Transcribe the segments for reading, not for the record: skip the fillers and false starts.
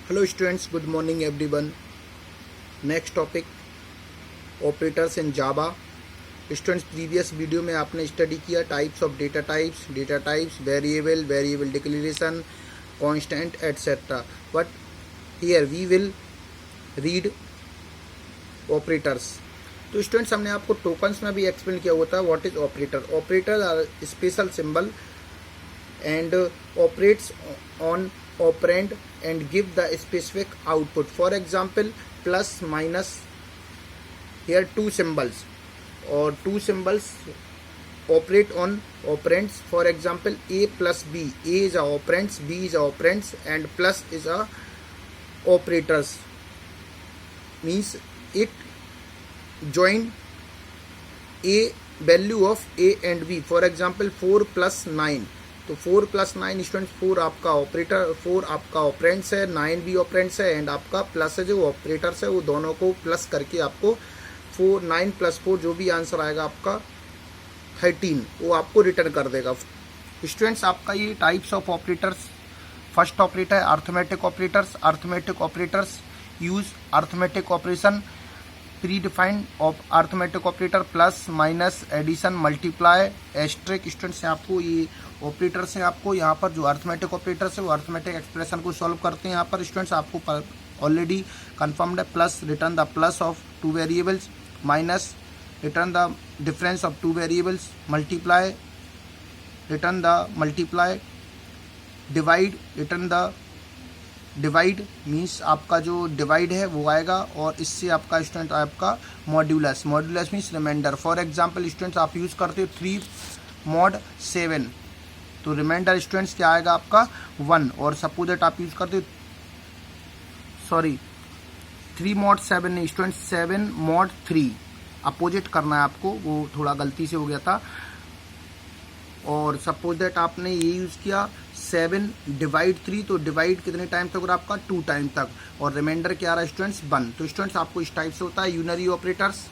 Hello students, good morning everyone. Next topic operators in Java. Students, previous video में आपने study किया types of data types, variable declaration, constant etcetera. But here we will read operators. तो students, हमने आपको tokens में भी explain किया हुआ था what is operator. Operator are special symbol and operates on operand and give the specific output. For example, plus minus, here two symbols operate on operands. For example, a plus b, a is a operands, b is a operands, and plus is a operators, means it join a value of a and b. For example, 4 plus 9, तो 4 plus 9 student 4 आपका operator, 4 आपका operands है, 9 भी operands है, and आपका plus है जो operators है, वो दोनों को प्लस करके आपको 9 + 4 जो भी आंसर आएगा आपका 13 वो आपको रिटर्न कर देगा। स्टूडेंट्स, आपका ये types of operators, first operator है arithmetic operators. Arithmetic operators use arithmetic operation, predefined arithmetic operator, plus minus addition multiply asterisk. Students, आपको ये ऑपरेटर्स हैं, आपको यहाँ पर जो अर्थमेटिक ऑपरेटर्स है वो अर्थमेटिक एक्सप्रेशन को सॉल्व करते हैं। यहाँ पर स्टूडेंट्स आपको ऑलरेडी कंफर्म्ड है, plus return the plus of 2 variables, minus return the difference of 2 variables, multiply return the multiply, divide return the divide, means आपका जो डिवाइड है वो आएगा, और इससे आपका स्टूडेंट आपका modulus means remainder. For example students, आप यूज़ करते हो 3 mod 7, तो रिमाइंडर स्टूडेंट्स क्या आएगा आपका 1, और सपोज दैट आप यूज़ करते हो 3 mod 7 नहीं स्टूडेंट्स, 7 mod 3, अपोजिट करना है आपको, वो थोड़ा गलती से हो गया था। और सपोज दैट आपने ये यूज़ किया 7 डिवाइड 3, तो डिवाइड कितने टाइम तक, और आपका 2 टाइम तक, और रिमाइंडर क्या आ रहा है स्टूडेंट्स 1। तो स्टूडेंट्स आपको इस टाइप से होता है unary operators.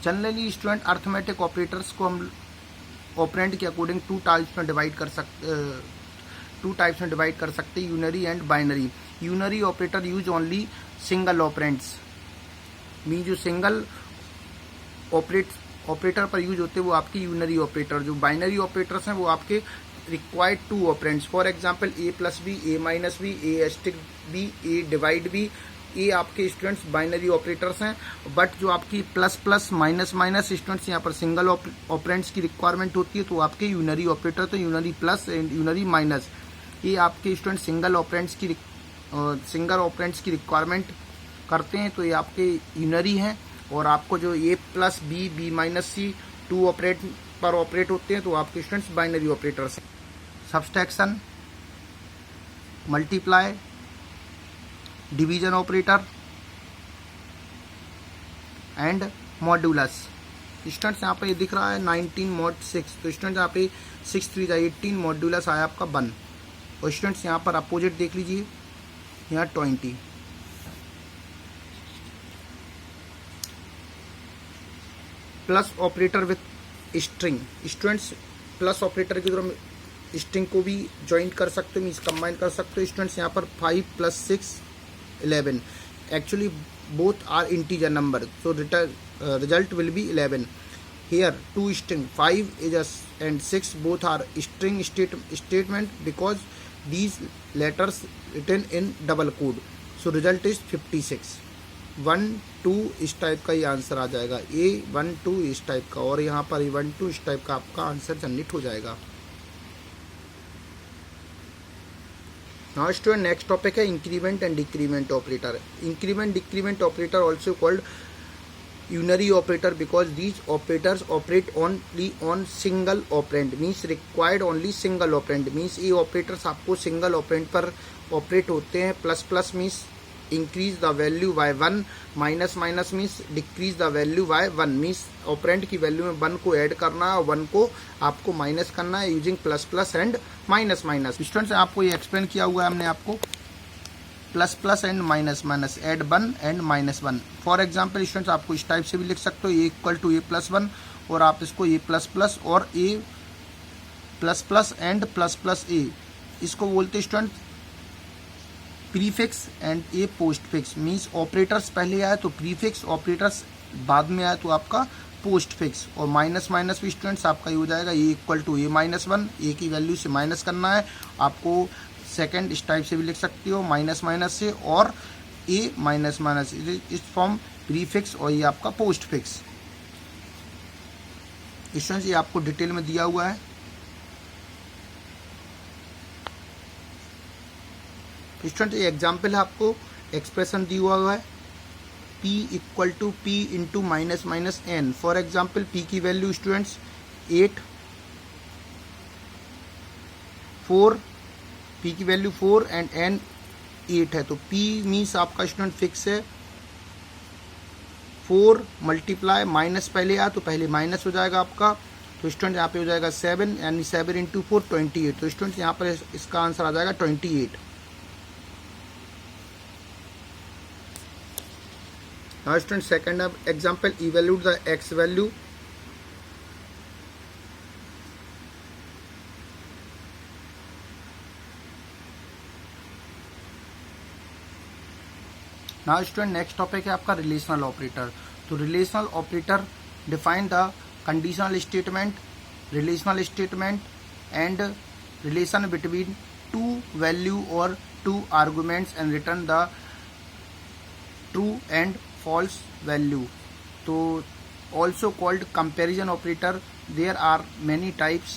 Generally student arithmetic operators को हम ऑपरेंड के अकॉर्डिंग 2 टाइप्स में डिवाइड कर सकते हैं, unary and binary. Unary operator use only single operands, mean जो सिंगल ऑपरेटर पर यूज होते हैं वो आपके यूनरी ऑपरेटर। जो बाइनरी ऑपरेटर्स हैं वो आपके required 2 operands. For example a + b, a - b, a * b, a divide b, ये आपके स्टूडेंट्स बाइनरी ऑपरेटर्स हैं। बट जो आपकी plus plus minus minus students यहाँ पर सिंगल ऑपरेंड्स की रिक्वायरमेंट होती है, तो आपके यूनरी ऑपरेटर, तो unary plus and unary minus, ये आपके स्टूडेंट सिंगल ऑपरेंड्स की रिक्वायरमेंट करते हैं, तो ये आपके यूनरी हैं। और आपको जो a + b, b - c 2 operate होते हैं, तो आपके स्टूडेंट्स बाइनरी ऑपरेटर्स हैं। Subtraction, multiply, division operator and modulus. Students यहाँ पे ये दिख रहा है 19 mod 6, तो स्टूडेंट्स यहाँ पे 6 3 18, मॉड्यूलस आया आपका 1। और स्टूडेंट्स यहाँ पर अपोजिट देख लीजिए, यहाँ 20। Plus operator with string. Students, plus operator की तरफ स्ट्रिंग को भी ज्वाइन कर सकते हो, मीन्स कंबाइन कर सकते हो। स्टूडेंट्स यहाँ पर 5 + 6 11, actually both are integer number, so result will be 11। Here 2 string 5 and 6 both are string statement because these letters written in double code, so result is 56। 1 2 इस टाइप का ये आंसर आ जाएगा, A 1 2 इस टाइप का, और यहाँ पर 1 2 इस टाइप का आपका आंसर जनरेट हो जाएगा। नाउ स्टूडेंट, नेक्स्ट टॉपिक है increment and decrement operator. Increment decrement operator also called unary operator because these operators operate only on single operand, means required only single operand, means ये operators आपको single operand पर operate होते हैं। Plus plus means increase the value by 1, minus minus means decrease the value by 1, means operand की value में 1 को add करना है और 1 को आपको माइनस करना है using plus plus and minus minus. Students, आपको ये एक्सप्लेन किया हुआ है हमने आपको, plus plus and minus minus, add 1 and -1। For example students, आपको इस टाइप से भी लिख सकते हो, a = a + 1, और आप इसको a ++ और a ++ एंड ++ a, इसको बोलते हैं student prefix and A post fix, means operators पहले आए तो प्रीफिक्स, ऑपरेटर्स बाद में आए तो आपका पोस्ट फिक्स। और माइनस माइनस भी स्टूडेंट्स आपका ये हो जाएगा A equal to A minus one, A की वैल्यू से माइनस करना है आपको। सेकंड इस टाइप से भी लिख सकते हो माइनस माइनस से, और ए माइनस माइनस इस फॉर्म प्रीफिक्स, और ये आपका पोस्ट फिक्स। स्टूडेंट्स ये आपको डिटेल में दिया हुआ है। स्टूडेंट ये एग्जाम्पल है, आपको एक्सप्रेशन दिया हुआ है P equal to P into minus minus N. For example P की वैल्यू स्टूडेंट्स 8, 4, P की वैल्यू 4 एंड N 8 है, तो P मीन्स आपका स्टूडेंट फिक्स है। 4 मल्टीप्लाई माइनस पहले आया तो पहले माइनस हो जाएगा आपका, तो स्टूडेंट यहाँ पे हो जाएगा 7, यानी 7 इंटू 4 28, तो स्टूडेंट यहाँ पर इसका आंसर आ जाएगा 28। Now student second example, evaluate the x value. Now student next topic है आपका रिलेशनल ऑपरेटर। तो relational operator define the conditional statement, relational statement and relation between two value और two arguments and return the true and false value. So also called comparison operator. There are many types: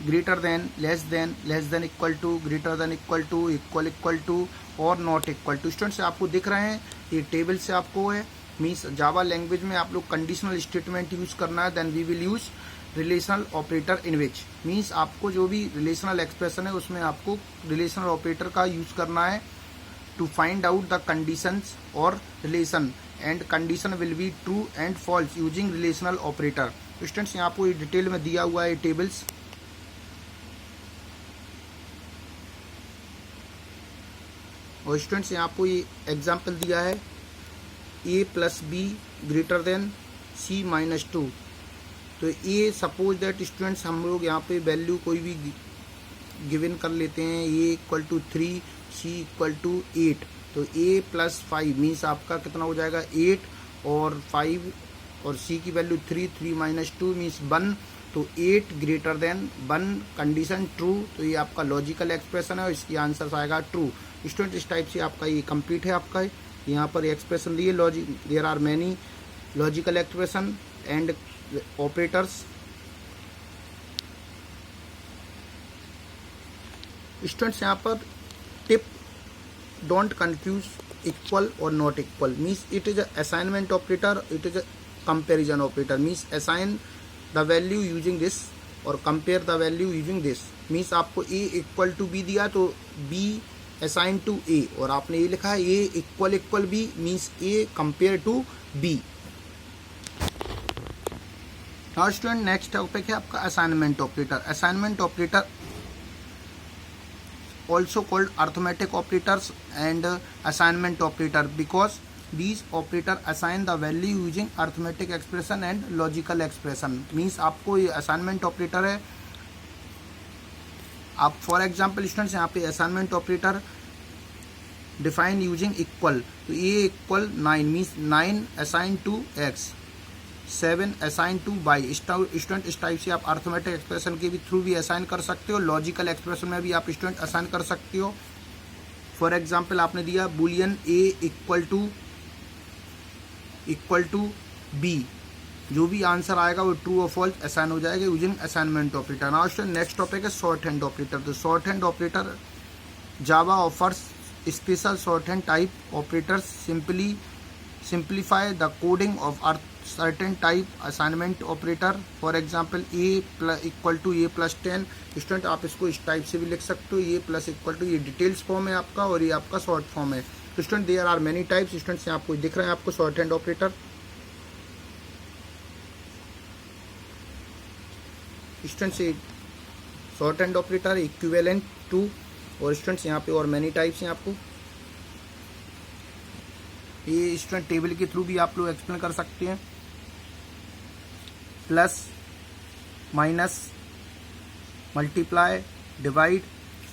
greater than, less than equal to, greater than equal to, equal to और not equal to। Students आपको दिख रहे हैं ये table से आपको है, means Java language में आप लोग कंडीशनल स्टेटमेंट यूज करना है, then we will use relational operator in which, means आपको जो भी रिलेशनल एक्सप्रेशन है उसमें आपको रिलेशनल ऑपरेटर का यूज करना है to find out the conditions or relation, and condition will be true and false using relational operator। तो स्टूडेंट्स यहाँ आपको ये डिटेल में दिया हुआ है टेबल्स। और स्टूडेंट्स यहाँ आपको ये एग्जाम्पल दिया है a plus be greater than c minus 2। तो ये सपोज दैट स्टूडेंट्स हम लोग यहाँ पे वैल्यू कोई भी गिवन कर लेते हैं, a equal to 3, c equal to 8, तो a प्लस 5 मीन्स आपका कितना हो जाएगा 8 और 5, और c की वैल्यू 3, 3 माइनस 2 मीन्स 1, तो 8 ग्रेटर देन 1, कंडीशन ट्रू, तो ये आपका लॉजिकल एक्सप्रेशन है और इसकी आंसर आएगा ट्रू। स्टूडेंट इस टाइप से आपका ये कंप्लीट है। आपका यहाँ पर एक्सप्रेशन दिए, there are many logical expression and operators. Students यहाँ पर टिप, डोंट कंफ्यूज इक्वल और not equal, means it is assignment operator, it is a comparison operator, means assign the value using this और compare the value using this. Means आपको a equal to B दिया तो b assign to a, और आपने ये लिखा है a equal b, means a compare to b। Now student next topic है आपका assignment operator. Assignment operator also called arithmetic operators and assignment operator because these operator assign the value using arithmetic expression and logical expression। means आपको ये assignment operator है। आप for example students यहाँ पे assignment operator define using equal, तो ये equal 9 means 9 assign to x, 7 assign to y। Student इस type से आप अर्थमेटिक एक्सप्रेशन के भी थ्रू भी असाइन कर सकते हो, लॉजिकल एक्सप्रेशन में भी आप स्टूडेंट असाइन कर सकते हो। फॉर एग्जांपल आपने दिया boolean a equal to b, जो भी आंसर आएगा वो ट्रू और फॉल्स असाइन हो जाएगा using assignment operator. Now student next topic है शॉर्ट हैंड ऑपरेटर। तो shorthand operator Java offers special shorthand type operators simplify the coding of a certain type assignment operator। For example a equal to a plus 10। Student आप इसको इस type से भी लिख सकते हो, a plus equal to, ये details form है आपका और ये आपका शॉर्ट फॉर्म है। तो student there are many types. Students यहाँ आपको दिख रहे हैं आपको shorthand operator. Students shorthand operator equivalent to, और स्टूडेंट्स यहाँ पे और मेनी टाइप्स हैं आपको। ये स्टूडेंट टेबल के थ्रू भी आप लोग एक्सप्लेन कर सकते हैं। Plus, minus, multiply, divide,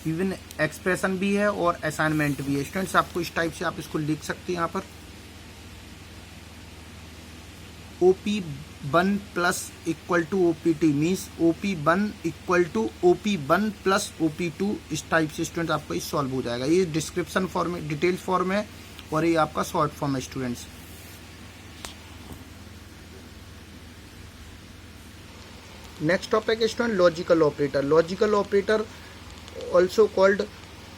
even expression भी है और असाइनमेंट भी है। स्टूडेंट्स आपको इस टाइप से आप इसको लिख सकते हैं यहाँ पर OP1 plus equal to OP2 means OP1 equal to OP1 plus OP2। इस टाइप से स्टूडेंट्स आपको ये सॉल्व हो जाएगा। ये डिस्क्रिप्शन फॉर्म में, डिटेल फॉर्म है और ये आपका शॉर्ट फॉर्म है स्टूडेंट्स। नेक्स्ट टॉपिक है student logical operator. Logical operator also called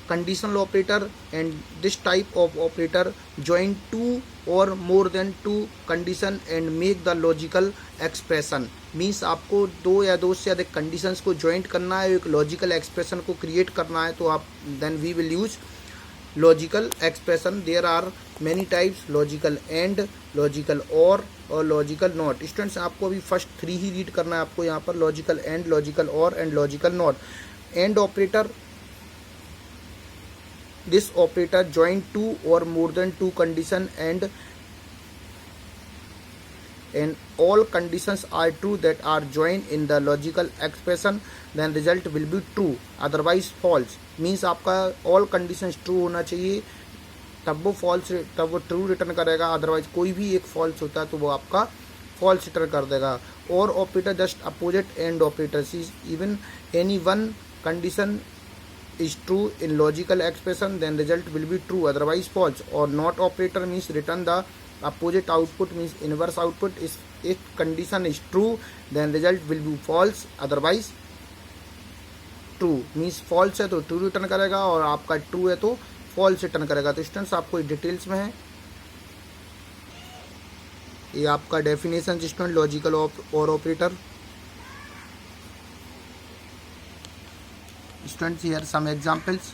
conditional operator, and this type of operator join two or more than two condition and make the logical expression। Means आपको दो या दो से अधिक conditions को joint करना है, एक लॉजिकल एक्सप्रेशन को क्रिएट करना है, तो आप then we will use logical expression. There are many types, logical and, logical or logical not. Students आपको अभी फर्स्ट 3 ही रीड करना है आपको यहाँ पर, लॉजिकल एंड, लॉजिकल और and logical not. And operator, this operator join two or more than two condition and all conditions are true that are joined in the logical expression, then result will be true, otherwise false। means आपका all conditions true होना चाहिए, तब वो false, तब वो true return करेगा, otherwise कोई भी एक false होता है तो वो आपका false रिटर्न कर देगा। और operator just opposite and operator, even any one condition is true in logical expression, then result will be true, otherwise false। or not operator means return the opposite output, means inverse output। is if condition is true then result will be false, otherwise true। means false है तो true return करेगा और आपका true है तो false return करेगा। तो students आपको डिटेल्स में है, ये आपका definition student logical or operator. Students here some examples.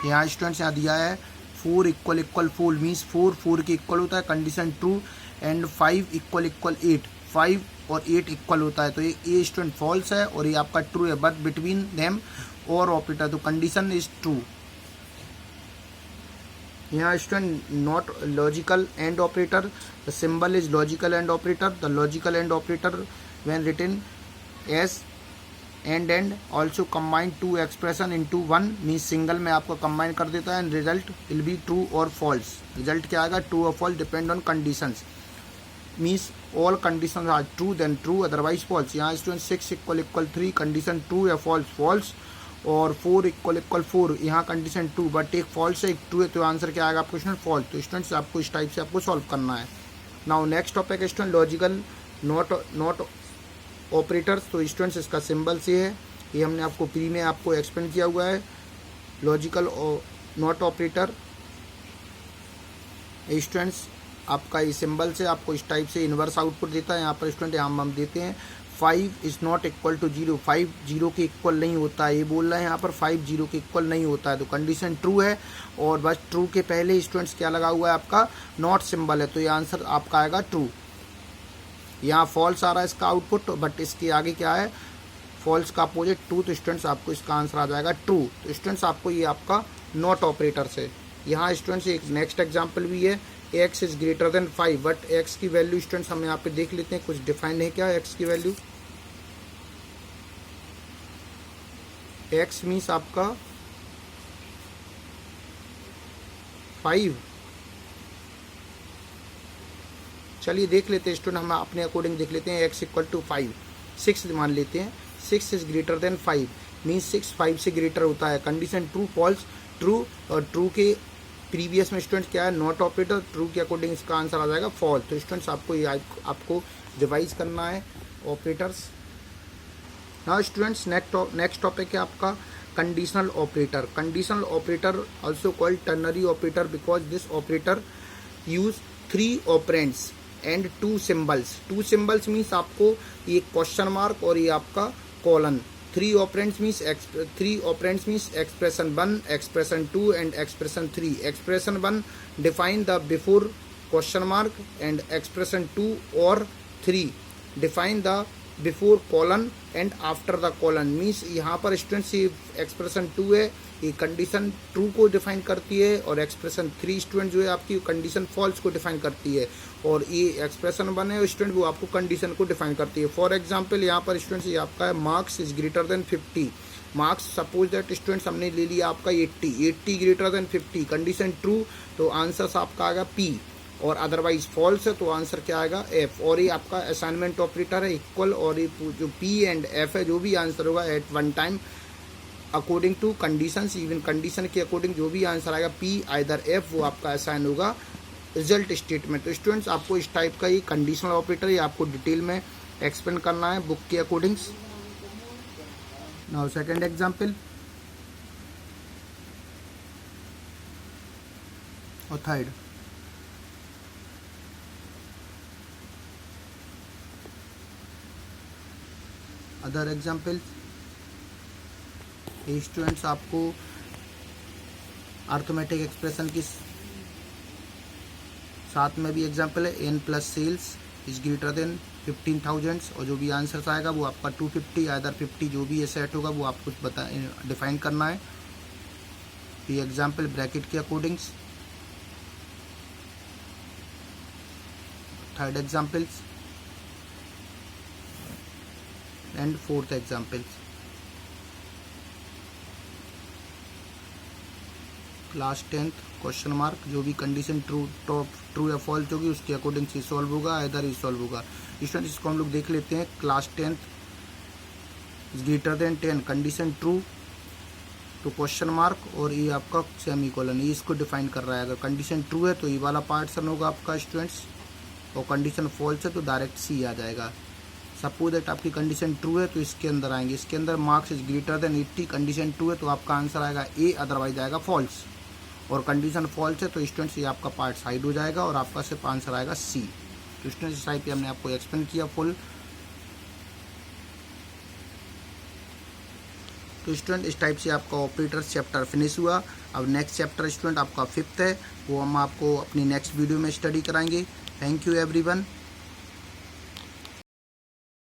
यहाँ स्टूडेंट्स यहाँ दिया है 4 इक्वल इक्वल 4 मीन्स 4 के इक्वल होता है, condition true. And 5 equal equal 8, 5 और 8 इक्वल होता है, तो ये स्टूडेंट फॉल्स है और ये आपका ट्रू है। But between them or operator, तो कंडीशन इज ट्रू। यहाँ student not logical and operator, the symbol is logical and operator. The logical and operator when written as and also combine two expression into one, means single में आपको combine कर देता है। And result will be true or false. Result क्या आएगा, true or false, depend on conditions. Means all conditions are true then true, otherwise false. यहाँ student 6 equal equal 3, condition true या false, false. और 4 equal equal 4, यहाँ condition true but एक false है एक true है, तो आंसर क्या आएगा आपको स्टूडेंट फॉल्स। तो स्टूडेंट्स आपको इस टाइप से आपको सॉल्व करना है। Now next topic student logical not operators. तो स्टूडेंट्स इसका सिंबल से है, ये हमने आपको प्री में आपको एक्सप्लेन किया हुआ है। लॉजिकल नॉट ऑपरेटर स्टूडेंट्स आपका ये सिंबल से आपको इस टाइप से इन्वर्स आउटपुट देता है। यहाँ पर स्टूडेंट हम देते हैं 5 इज़ नॉट इक्वल टू 0, 5 0 के इक्वल नहीं होता है, ये बोल रहे हैं यहाँ पर 5 0 के इक्वल नहीं होता है, तो कंडीशन ट्रू है। और बस ट्रू के पहले स्टूडेंट्स क्या लगा हुआ है आपका नॉट सिंबल है, तो ये आंसर आपका आएगा ट्रू। यहाँ फॉल्स आ रहा है इसका आउटपुट, बट इसके आगे क्या है फॉल्स का अपोजिट ट्रू, तो स्टूडेंट्स आपको इसका आंसर आ जाएगा ट्रू। तो स्टूडेंट्स आपको ये आपका नॉट ऑपरेटर से। यहाँ स्टूडेंट्स एक नेक्स्ट एग्जांपल भी है, x is greater then 5, but x की वैल्यू स्टूडेंट्स हम यहाँ पे देख लेते हैं, कुछ डिफाइन है क्या x की वैल्यू। x मीन्स आपका 5। चलिए देख लेते हैं स्टूडेंट, हम अपने अकॉर्डिंग देख लेते हैं। x इक्वल टू 5, 6 मान लेते हैं। 6 इज ग्रेटर देन 5 मीन्स 6 5 से ग्रेटर होता है। Condition true false, true. और ट्रू के प्रीवियस में स्टूडेंट्स क्या है नॉट ऑपरेटर, ट्रू के अकॉर्डिंग इसका आंसर आ जाएगा फॉल्स। तो स्टूडेंट्स आपको ये आपको रिवाइज करना है operators. Now students next topic है आपका conditional operator. Conditional operator also called ternary operator because this operator use 3 operands and 2 symbols. 2 symbols means आपको ये क्वेश्चन मार्क और ये आपका colon. 3 operands means expression 1, expression 2 and expression 3। Expression 1 define the before question mark and expression 2 और 3 define the before colon and after the colon. Means यहाँ पर students ये expression 2 है, ये कंडीशन ट्रू को डिफाइन करती है, और एक्सप्रेशन 3 स्टूडेंट जो है आपकी कंडीशन फॉल्स को डिफाइन करती है, और ये एक्सप्रेशन 1 है स्टूडेंट वो आपको कंडीशन को डिफाइन करती है। फॉर एग्जांपल यहाँ पर स्टूडेंट्स ये आपका है marks is greater then 50, marks suppose that students हमने ले लिया आपका 80 ग्रेटर देन 50, कंडीशन ट्रू तो आंसर आपका आएगा P, और अदरवाइज फॉल्स है तो आंसर क्या आएगा F। और ये आपका असाइनमेंट ऑपरेटर है इक्वल, और ये जो P एंड F है जो भी आंसर होगा at one time according to conditions, even condition के अकॉर्डिंग जो भी आंसर आएगा P आइदर F वो आपका असाइन होगा रिजल्ट स्टेटमेंट। तो स्टूडेंट्स आपको इस टाइप का ये कंडीशनल ऑपरेटर ये आपको डिटेल में एक्सप्लेन करना है बुक के अकॉर्डिंग्स। नाउ सेकंड एग्जांपल और थर्ड। अदर एग्जांपल स्टूडेंट्स आपको अर्थमेटिक एक्सप्रेशन की साथ में भी एग्जांपल है n plus sales is greater than 15,000 और जो भी आंसर आएगा वो आपका 250 आइदर 50 जो भी ये सेट होगा वो आपको डिफाइन करना है। ये एग्जांपल ब्रैकेट के according. Third examples and fourth examples. Class 10th question mark जो भी कंडीशन ट्रू या फॉल्स होगी उसके अकॉर्डिंग से सॉल्व होगा, इधर ही सॉल्व होगा। स्टूडेंट इसको हम लोग देख लेते हैं। Class 10th greater than 10 condition true तो क्वेश्चन मार्क और ये आपका सेमी कोलन, ये इसको डिफाइन कर रहा है। अगर कंडीशन ट्रू है तो ये वाला पार्ट सन होगा आपका स्टूडेंट्स, और कंडीशन फॉल्स है तो डायरेक्ट सी आ जाएगा। सपोज दैट आपकी कंडीशन ट्रू है तो इसके अंदर आएंगे, इसके अंदर marks is greater then 80 condition true है तो आपका आंसर आएगा ए, अदरवाइज आएगा फॉल्स। और कंडीशन फॉल्स है तो स्टूडेंट्स ये आपका पार्ट साइड हो जाएगा और आपका सिर्फ आंसर आएगा सी। तो स्टूडेंट्स इस टाइप पे हमने आपको एक्सप्लेन किया फुल। तो स्टूडेंट इस टाइप से आपका ऑपरेटर्स चैप्टर फिनिश हुआ। अब नेक्स्ट चैप्टर स्टूडेंट आपका 5th है, वो हम आपको अपनी नेक्स्ट वीडियो में स्टडी कराएंगे। Thank you everyone.